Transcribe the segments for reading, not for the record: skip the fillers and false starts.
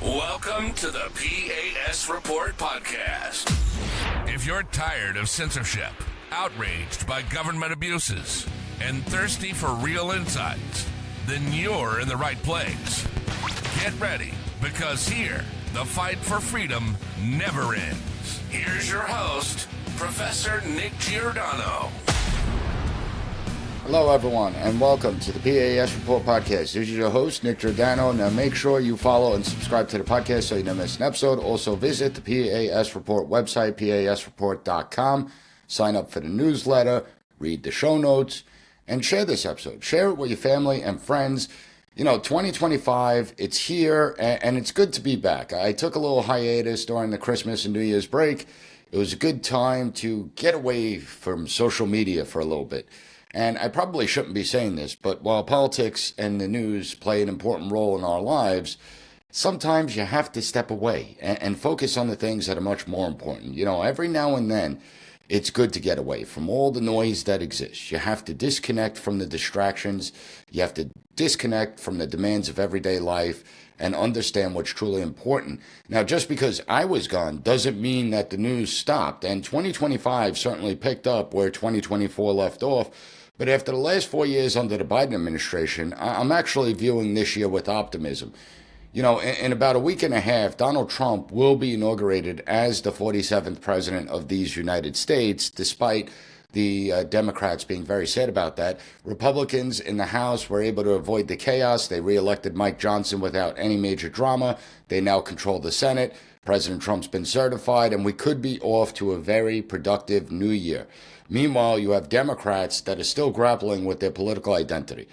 Welcome to the P.A.S. Report podcast. If you're tired of censorship, outraged by government abuses, and thirsty for real insights, then you're in the right place. Get ready, because here, the fight for freedom never ends. Here's your host, Professor Nick Giordano. Hello, everyone, and welcome to the P.A.S. Report podcast. This is your host, Nick Giordano. Now, make sure you follow and subscribe to the podcast so you don't miss an episode. Also, visit the P.A.S. Report website, pasreport.com. Sign up for the newsletter, read the show notes, and share this episode. Share it with your family and friends. You know, 2025, it's here, and it's good to be back. I took a little hiatus during the Christmas and New Year's break. It was a good time to get away from social media for a little bit. And I probably shouldn't be saying this, but while politics and the news play an important role in our lives, sometimes you have to step away and focus on the things that are much more important. You know, every now and then, it's good to get away from all the noise that exists. You have to disconnect from the distractions. You have to disconnect from the demands of everyday life and understand what's truly important. Now, just because I was gone doesn't mean that the news stopped. And 2025 certainly picked up where 2024 left off. But after the last 4 years under the Biden administration, I'm actually viewing this year with optimism. You know, in about a week and a half, Donald Trump will be inaugurated as the 47th president of these United States, despite the Democrats being very sad about that. Republicans in the House were able to avoid the chaos. They reelected Mike Johnson without any major drama. They now control the Senate. President Trump's been certified, and we could be off to a very productive new year. Meanwhile, you have Democrats that are still grappling with their political identity.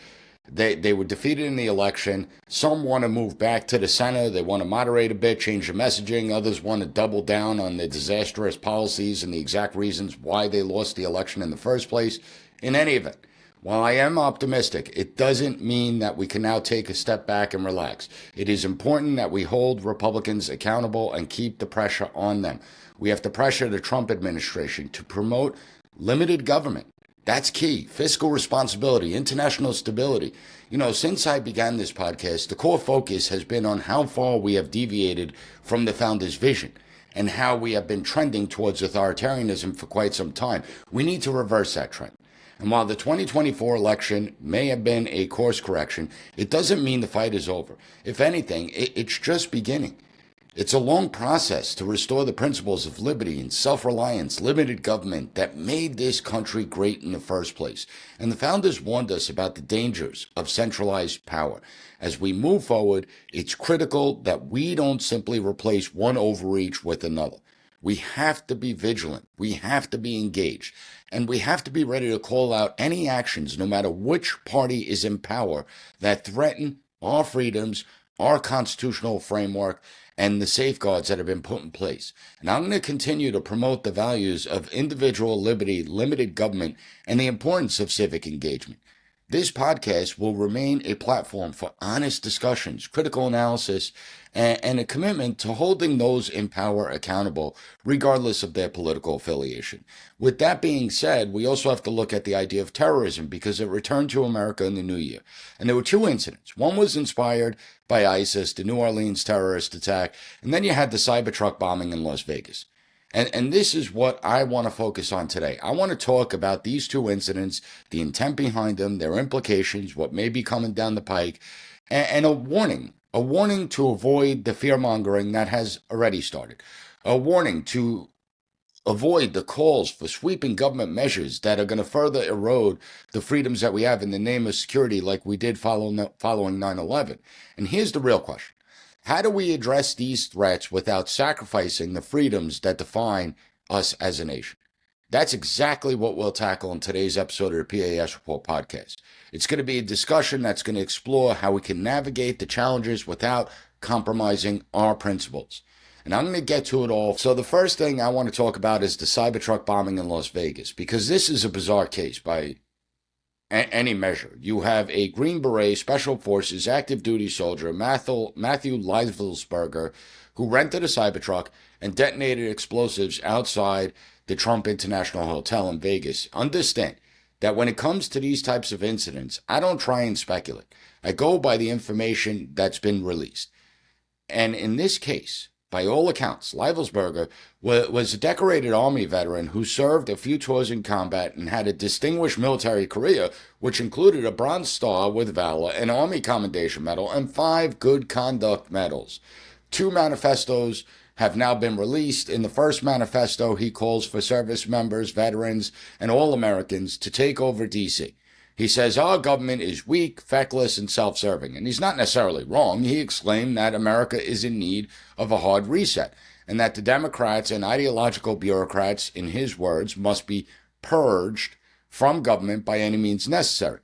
They were defeated in the election. Some want to move back to the center. They want to moderate a bit, change the messaging. Others want to double down on the disastrous policies and the exact reasons why they lost the election in the first place. In any event, while I am optimistic, it doesn't mean that we can now take a step back and relax. It is important that we hold Republicans accountable and keep the pressure on them. We have to pressure the Trump administration to promote limited government. That's key. Fiscal responsibility, international stability. You know, since I began this podcast, the core focus has been on how far we have deviated from the founders' vision and how we have been trending towards authoritarianism for quite some time. We need to reverse that trend. And while the 2024 election may have been a course correction, it doesn't mean the fight is over. If anything, it's just beginning. It's a long process to restore the principles of liberty and self-reliance, limited government that made this country great in the first place. And the founders warned us about the dangers of centralized power. As we move forward, it's critical that we don't simply replace one overreach with another. We have to be vigilant. We have to be engaged. And we have to be ready to call out any actions, no matter which party is in power, that threaten our freedoms, our constitutional framework, and the safeguards that have been put in place. And I'm going to continue to promote the values of individual liberty, limited government, and the importance of civic engagement. This podcast will remain a platform for honest discussions, critical analysis, and a commitment to holding those in power accountable, regardless of their political affiliation. With that being said, we also have to look at the idea of terrorism because it returned to America in the new year. And there were two incidents. One was inspired by ISIS, the New Orleans terrorist attack, and then you had the Cybertruck bombing in Las Vegas. And this is what I want to focus on today. I want to talk about these two incidents, the intent behind them, their implications, what may be coming down the pike, and a warning to avoid the fear-mongering that has already started, a warning to avoid the calls for sweeping government measures that are going to further erode the freedoms that we have in the name of security like we did following 9/11. And here's the real question. How do we address these threats without sacrificing the freedoms that define us as a nation? That's exactly what we'll tackle in today's episode of the P.A.S. Report podcast. It's going to be a discussion that's going to explore how we can navigate the challenges without compromising our principles. And I'm going to get to it all. So the first thing I want to talk about is the Cybertruck bombing in Las Vegas, because this is a bizarre case by any measure. You have a Green Beret, Special Forces, active duty soldier, Matthew Leivelsberger, who rented a Cybertruck and detonated explosives outside the Trump International Hotel in Vegas. Understand that when it comes to these types of incidents, I don't try and speculate. I go by the information that's been released. And in this case, by all accounts, Leibelsberger was a decorated Army veteran who served a few tours in combat and had a distinguished military career, which included a Bronze Star with Valor, an Army Commendation Medal, and 5 Good Conduct Medals. 2 manifestos have now been released. In the first manifesto, he calls for service members, veterans, and all Americans to take over D.C. He says our government is weak, feckless, and self-serving. And he's not necessarily wrong. He exclaimed that America is in need of a hard reset and that the Democrats and ideological bureaucrats, in his words, must be purged from government by any means necessary.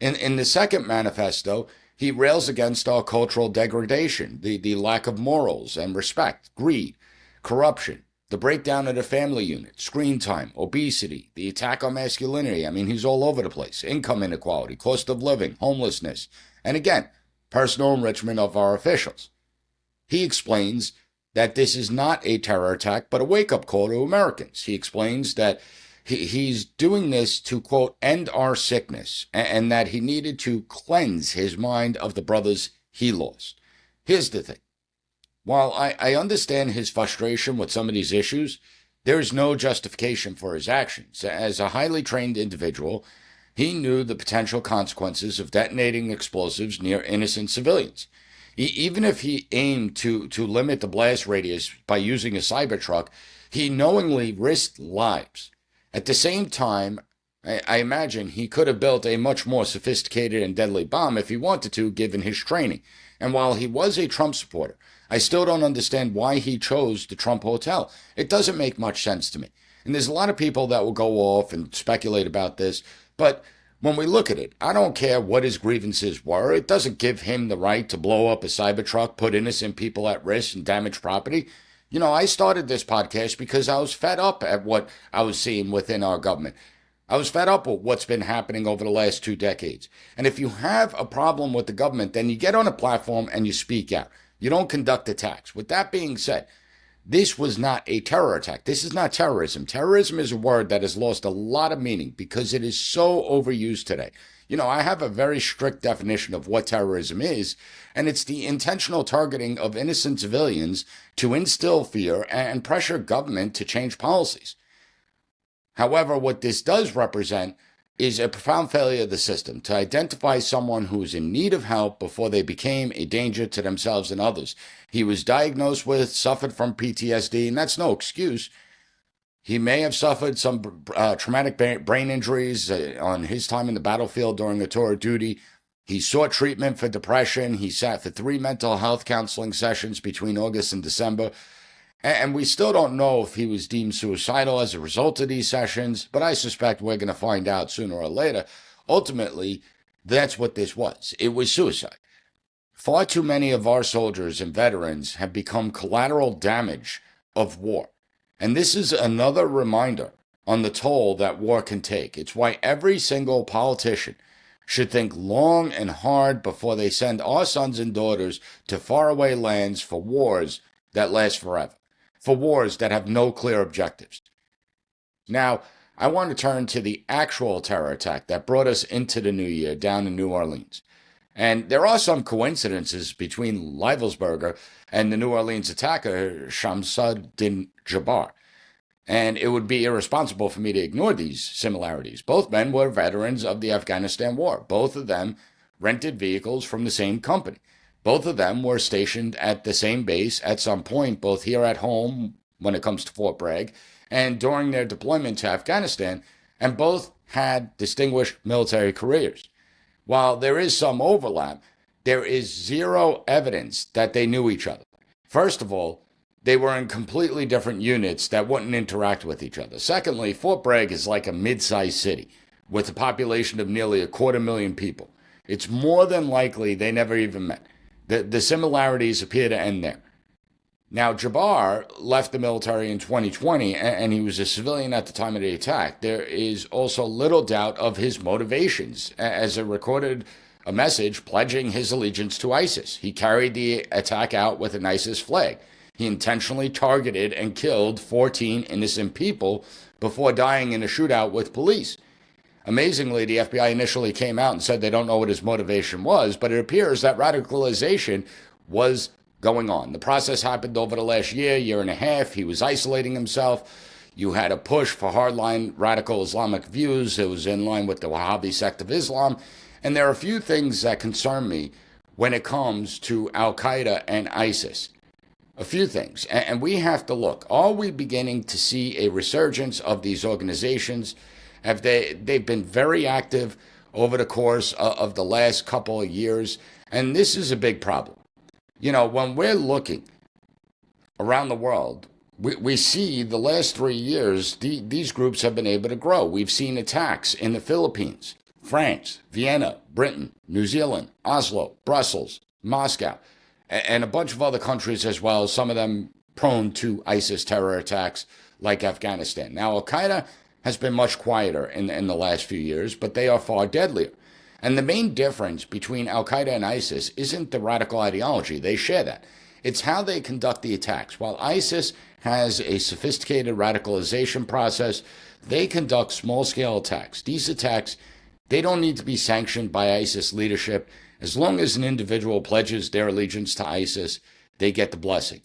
In the second manifesto, he rails against our cultural degradation, the lack of morals and respect, greed, corruption, the breakdown of the family unit, screen time, obesity, the attack on masculinity. I mean, he's all over the place. Income inequality, cost of living, homelessness, and again, personal enrichment of our officials. He explains that this is not a terror attack, but a wake-up call to Americans. He explains that he's doing this to, quote, end our sickness, and that he needed to cleanse his mind of the brothers he lost. Here's the thing. While I understand his frustration with some of these issues, there is no justification for his actions. As a highly trained individual, he knew the potential consequences of detonating explosives near innocent civilians. Even if he aimed to limit the blast radius by using a Cybertruck, he knowingly risked lives. At the same time, I imagine he could have built a much more sophisticated and deadly bomb if he wanted to, given his training. And while he was a Trump supporter, I still don't understand why he chose the Trump Hotel. It doesn't make much sense to me. And there's a lot of people that will go off and speculate about this. But when we look at it, I don't care what his grievances were. It doesn't give him the right to blow up a Cybertruck, put innocent people at risk, and damage property. You know, I started this podcast because I was fed up at what I was seeing within our government. I was fed up with what's been happening over the last 2 decades. And if you have a problem with the government, then you get on a platform and you speak out. You don't conduct attacks. With that being said, this was not a terror attack. This is not terrorism. Terrorism is a word that has lost a lot of meaning because it is so overused today. You know, I have a very strict definition of what terrorism is, and it's the intentional targeting of innocent civilians to instill fear and pressure government to change policies. However, what this does represent is a profound failure of the system to identify someone who is in need of help before they became a danger to themselves and others. He was diagnosed with, suffered from PTSD, and that's no excuse. He may have suffered some traumatic brain injuries on his time in the battlefield during a tour of duty. He sought treatment for depression. He sat for 3 mental health counseling sessions between August and December. And we still don't know if he was deemed suicidal as a result of these sessions, but I suspect we're going to find out sooner or later. Ultimately, that's what this was. It was suicide. Far too many of our soldiers and veterans have become collateral damage of war. And this is another reminder on the toll that war can take. It's why every single politician should think long and hard before they send our sons and daughters to faraway lands for wars that last forever, for wars that have no clear objectives. Now, I want to turn to the actual terror attack that brought us into the new year down in New Orleans. And there are some coincidences between Leibelsberger and the New Orleans attacker, Shamsuddin Jabbar. And it would be irresponsible for me to ignore these similarities. Both men were veterans of the Afghanistan war. Both of them rented vehicles from the same company. Both of them were stationed at the same base at some point, both here at home when it comes to Fort Bragg and during their deployment to Afghanistan, and both had distinguished military careers. While there is some overlap, there is zero evidence that they knew each other. First of all, they were in completely different units that wouldn't interact with each other. Secondly, Fort Bragg is like a mid-sized city with a population of nearly 250,000 people. It's more than likely they never even met. The similarities appear to end there. Now, Jabbar left the military in 2020, and he was a civilian at the time of the attack. There is also little doubt of his motivations, as it recorded a message pledging his allegiance to ISIS. He carried the attack out with an ISIS flag. He intentionally targeted and killed 14 innocent people before dying in a shootout with police. Amazingly, the FBI initially came out and said they don't know what his motivation was, but it appears that radicalization was going on. The process happened over the last year and a half. He was isolating himself. You had a push for hardline radical Islamic views. It was in line with the Wahhabi sect of Islam. And there are a few things that concern me when it comes to Al-Qaeda and ISIS. A few things. And we have to look. Are we beginning to see a resurgence of these organizations? They've been very active over the course of the last couple of years. And this is a big problem. You know, when we're looking around the world, we see the last 3 years, these groups have been able to grow. We've seen attacks in the Philippines, France, Vienna, Britain, New Zealand, Oslo, Brussels, Moscow, and a bunch of other countries as well, some of them prone to ISIS terror attacks like Afghanistan. Now, Al-Qaeda has been much quieter in the last few years, but they are far deadlier. And the main difference between Al-Qaeda and ISIS isn't the radical ideology. They share that. It's how they conduct the attacks. While ISIS has a sophisticated radicalization process, they conduct small-scale attacks. These attacks, they don't need to be sanctioned by ISIS leadership. As long as an individual pledges their allegiance to ISIS, they get the blessing.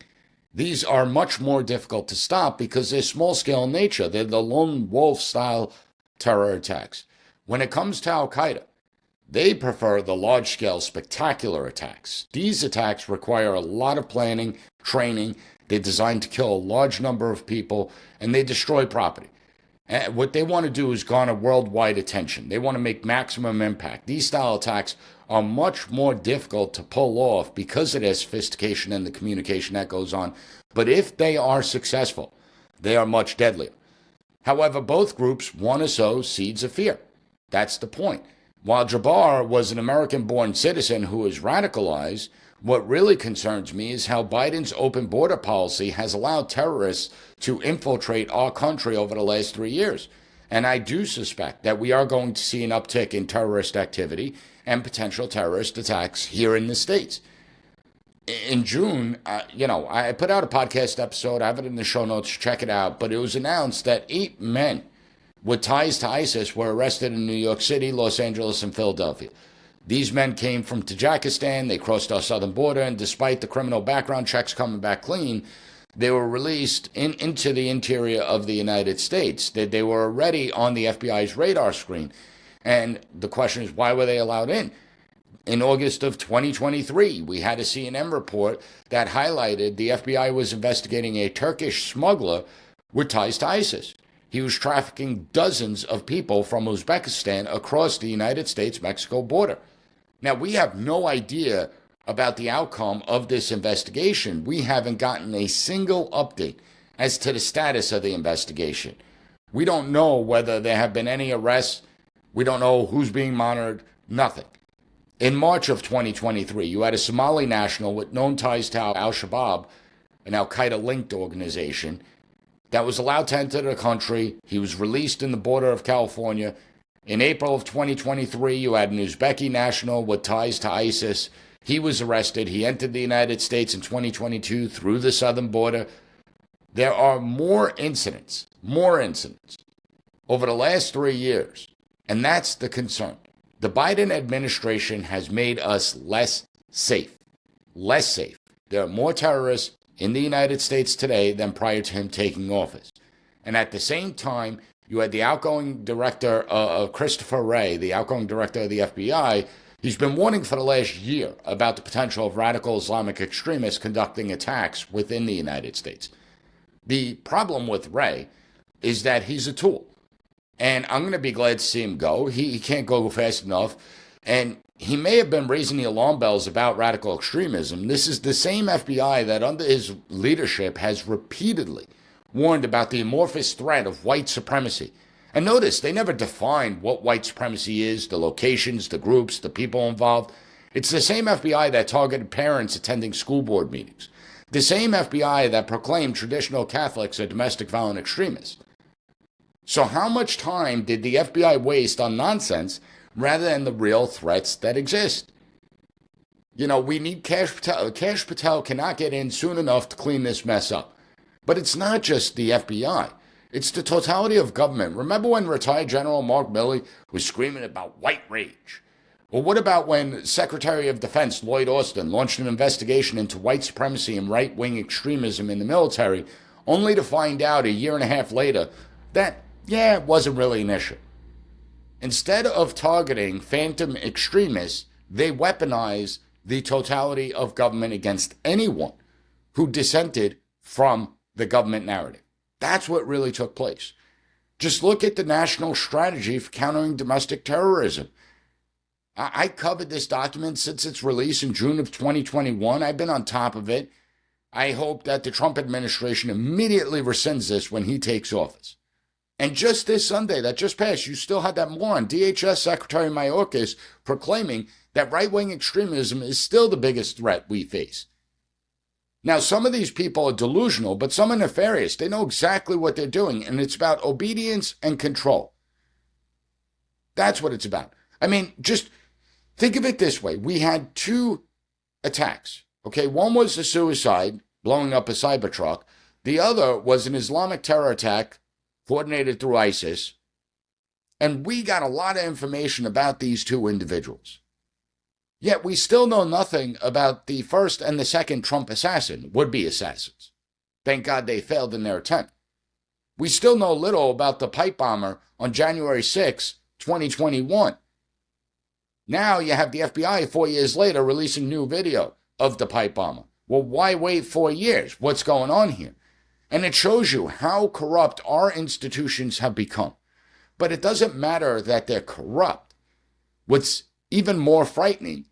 These are much more difficult to stop because they're small-scale in nature. They're the lone wolf-style terror attacks. When it comes to Al-Qaeda, they prefer the large-scale, spectacular attacks. These attacks require a lot of planning, training. They're designed to kill a large number of people, and they destroy property. And what they want to do is garner worldwide attention. They want to make maximum impact. These style attacks are much more difficult to pull off because of their sophistication and the communication that goes on. But if they are successful, they are much deadlier. However, both groups want to sow seeds of fear. That's the point. While Jabbar was an American-born citizen who was radicalized, what really concerns me is how Biden's open border policy has allowed terrorists to infiltrate our country over the last 3 years. And I do suspect that we are going to see an uptick in terrorist activity and potential terrorist attacks here in the States. In June, I put out a podcast episode. I have it in the show notes. Check it out. But it was announced that 8 men with ties to ISIS were arrested in New York City, Los Angeles, and Philadelphia. These men came from Tajikistan. They crossed our southern border, and despite the criminal background checks coming back clean, they were released into the interior of the United States. They were already on the FBI's radar screen. And the question is, why were they allowed in? In August of 2023, we had a CNN report that highlighted the FBI was investigating a Turkish smuggler with ties to ISIS. He was trafficking dozens of people from Uzbekistan across the United States-Mexico border. Now, we have no idea about the outcome of this investigation. We haven't gotten a single update as to the status of the investigation. We don't know whether there have been any arrests. We don't know who's being monitored. Nothing. In March of 2023, you had a Somali national with known ties to Al-Shabaab, an Al-Qaeda-linked organization, that was allowed to enter the country. He was released in the border of California. In April of 2023, you had an Uzbeki national with ties to ISIS. He was arrested. He entered the United States in 2022 through the southern border. There are more incidents over the last 3 years, and that's the concern. The Biden administration has made us less safe. There are more terrorists in the United States today than prior to him taking office. And at the same time, you had the outgoing director, Christopher Wray, the outgoing director of the FBI. He's been warning for the last year about the potential of radical Islamic extremists conducting attacks within the United States. The problem with Wray is that he's a tool. And I'm going to be glad to see him go. He can't go fast enough. And he may have been raising the alarm bells about radical extremism. This is the same FBI that under his leadership has repeatedly warned about the amorphous threat of white supremacy. And notice, they never defined what white supremacy is, the locations, the groups, the people involved. It's the same FBI that targeted parents attending school board meetings. The same FBI that proclaimed traditional Catholics are domestic violent extremists. So how much time did the FBI waste on nonsense rather than the real threats that exist? You know, we need Kash Patel. Kash Patel cannot get in soon enough to clean this mess up. But it's not just the FBI. It's the totality of government. Remember when retired General Mark Milley was screaming about white rage? Or what about when Secretary of Defense Lloyd Austin launched an investigation into white supremacy and right-wing extremism in the military, only to find out a year and a half later that, it wasn't really an issue. Instead of targeting phantom extremists, they weaponize the totality of government against anyone who dissented from the government narrative. That's what really took place. Just look at the national strategy for countering domestic terrorism. I covered this document since its release in June of 2021. I've been on top of it. I hope that the Trump administration immediately rescinds this when he takes office. And just this Sunday that just passed, you still had that moron, DHS Secretary Mayorkas, proclaiming that right-wing extremism is still the biggest threat we face. Now, some of these people are delusional, but some are nefarious. They know exactly what they're doing, and it's about obedience and control. That's what it's about. I mean, just think of it this way. We had 2 attacks, okay? One was a suicide, blowing up a Cybertruck. The other was an Islamic terror attack coordinated through ISIS. And we got a lot of information about these 2 individuals. Yet we still know nothing about the first and the second Trump assassin, would-be assassins. Thank God they failed in their attempt. We still know little about the pipe bomber on January 6, 2021. Now you have the FBI 4 years later releasing new video of the pipe bomber. Well, why wait 4 years? What's going on here? And it shows you how corrupt our institutions have become. But it doesn't matter that they're corrupt. What's even more frightening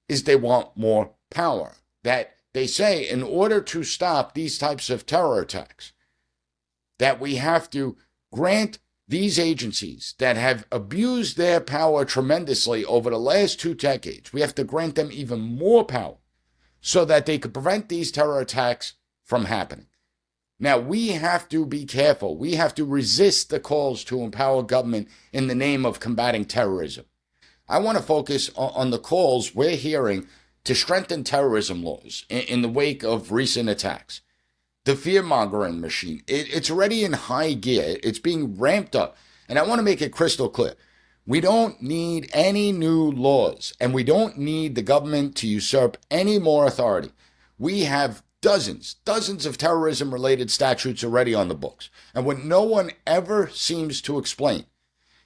is they want more power. That they say in order to stop these types of terror attacks, that we have to grant these agencies that have abused their power tremendously over the last 2 decades, we have to grant them even more power so that they could prevent these terror attacks from happening. Now, we have to be careful. We have to resist the calls to empower government in the name of combating terrorism. I want to focus on the calls we're hearing to strengthen terrorism laws in the wake of recent attacks. The fear-mongering machine, it's already in high gear. It's being ramped up. And I want to make it crystal clear. We don't need any new laws, and we don't need the government to usurp any more authority. We have dozens of terrorism-related statutes already on the books. And what no one ever seems to explain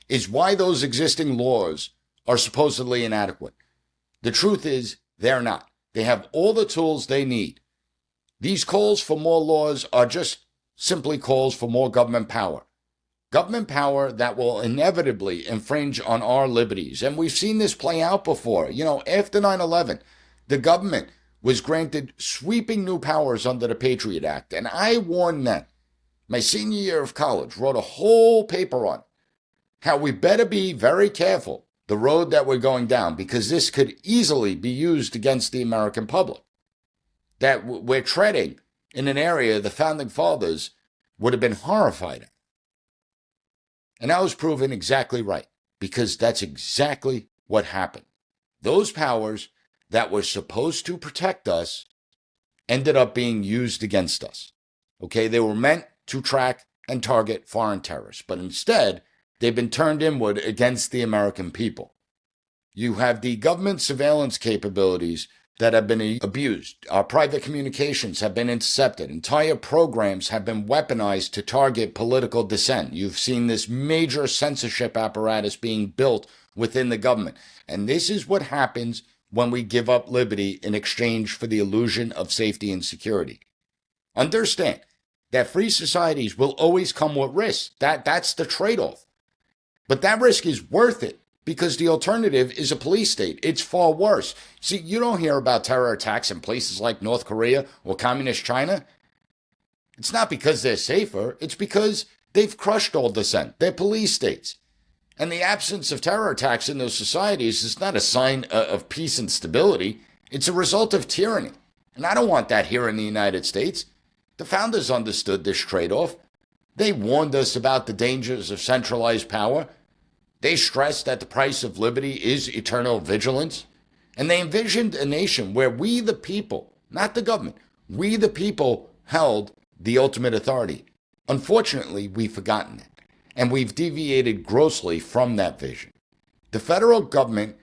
is why those existing laws are supposedly inadequate. The truth is, they're not. They have all the tools they need. These calls for more laws are just simply calls for more government power. Government power that will inevitably infringe on our liberties. And we've seen this play out before. After 9/11, the government was granted sweeping new powers under the Patriot Act. And I warned then, my senior year of college, wrote a whole paper on how we better be very careful the road that we're going down, because this could easily be used against the American public. That we're treading in an area the founding fathers would have been horrified at. And I was proven exactly right, because that's exactly what happened. Those powers that were supposed to protect us ended up being used against us. Okay, they were meant to track and target foreign terrorists, but instead, they've been turned inward against the American people. You have the government surveillance capabilities that have been abused. Our private communications have been intercepted. Entire programs have been weaponized to target political dissent. You've seen this major censorship apparatus being built within the government. And this is what happens when we give up liberty in exchange for the illusion of safety and security. Understand that free societies will always come with risk. That's the trade-off. But that risk is worth it, because the alternative is a police state. It's far worse. See, you don't hear about terror attacks in places like North Korea or communist China. It's not because they're safer. It's because they've crushed all dissent. They're police states. And the absence of terror attacks in those societies is not a sign of peace and stability. It's a result of tyranny. And I don't want that here in the United States. The founders understood this trade-off. They warned us about the dangers of centralized power. They stressed that the price of liberty is eternal vigilance. And they envisioned a nation where we, the people, not the government, we, the people, held the ultimate authority. Unfortunately, we've forgotten it, and we've deviated grossly from that vision. The federal government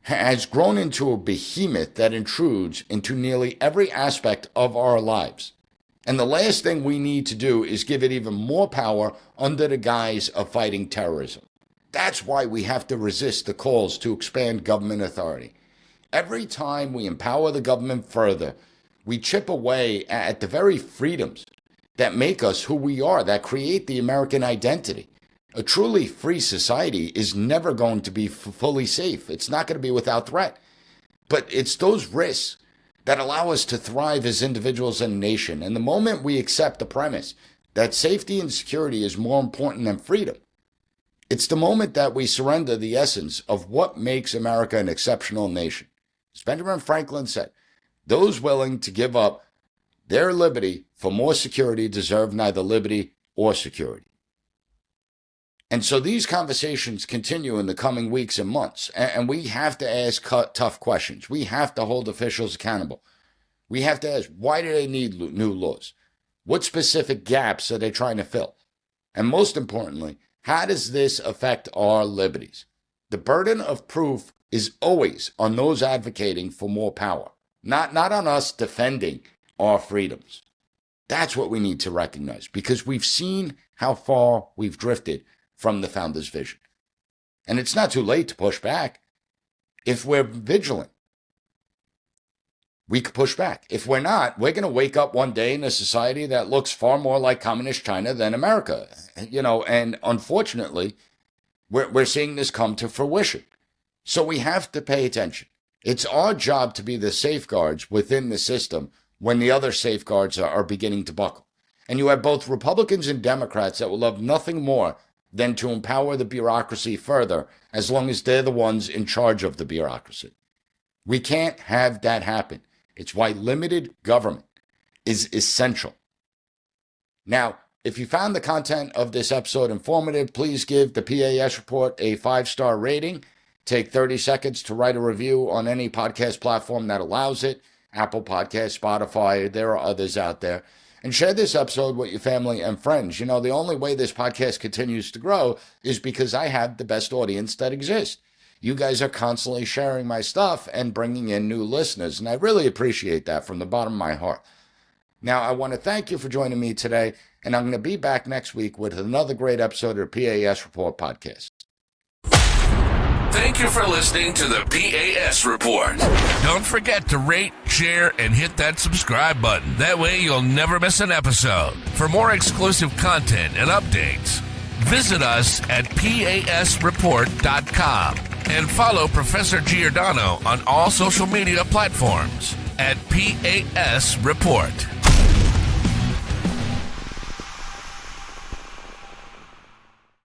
has grown into a behemoth that intrudes into nearly every aspect of our lives. And the last thing we need to do is give it even more power under the guise of fighting terrorism. That's why we have to resist the calls to expand government authority. Every time we empower the government further, we chip away at the very freedoms that make us who we are, that create the American identity. A truly free society is never going to be fully safe. It's not going to be without threat. But it's those risks that allow us to thrive as individuals and a nation. And the moment we accept the premise that safety and security is more important than freedom, it's the moment that we surrender the essence of what makes America an exceptional nation. As Benjamin Franklin said, those willing to give up their liberty for more security deserve neither liberty or security. And so these conversations continue in the coming weeks and months, and we have to ask tough questions. We have to hold officials accountable. We have to ask, why do they need new laws? What specific gaps are they trying to fill? And most importantly, how does this affect our liberties? The burden of proof is always on those advocating for more power, not on us defending our freedoms. That's what we need to recognize, because we've seen how far we've drifted from the founders' vision. And it's not too late to push back. If we're vigilant, we could push back. If we're not, we're going to wake up one day in a society that looks far more like communist China than America. And unfortunately, we're seeing this come to fruition. So we have to pay attention. It's our job to be the safeguards within the system when the other safeguards are beginning to buckle. And you have both Republicans and Democrats that will love nothing more than to empower the bureaucracy further, as long as they're the ones in charge of the bureaucracy. We can't have that happen. It's why limited government is essential. Now, if you found the content of this episode informative, please give the P.A.S. Report a 5-star rating. Take 30 seconds to write a review on any podcast platform that allows it. Apple Podcasts, Spotify, there are others out there. And share this episode with your family and friends. The only way this podcast continues to grow is because I have the best audience that exists. You guys are constantly sharing my stuff and bringing in new listeners, and I really appreciate that from the bottom of my heart. Now, I want to thank you for joining me today, and I'm going to be back next week with another great episode of the P.A.S. Report podcast. Thank you for listening to the P.A.S. Report. Don't forget to rate, share, and hit that subscribe button. That way you'll never miss an episode. For more exclusive content and updates, visit us at PASreport.com and follow Professor Giordano on all social media platforms at P.A.S. Report.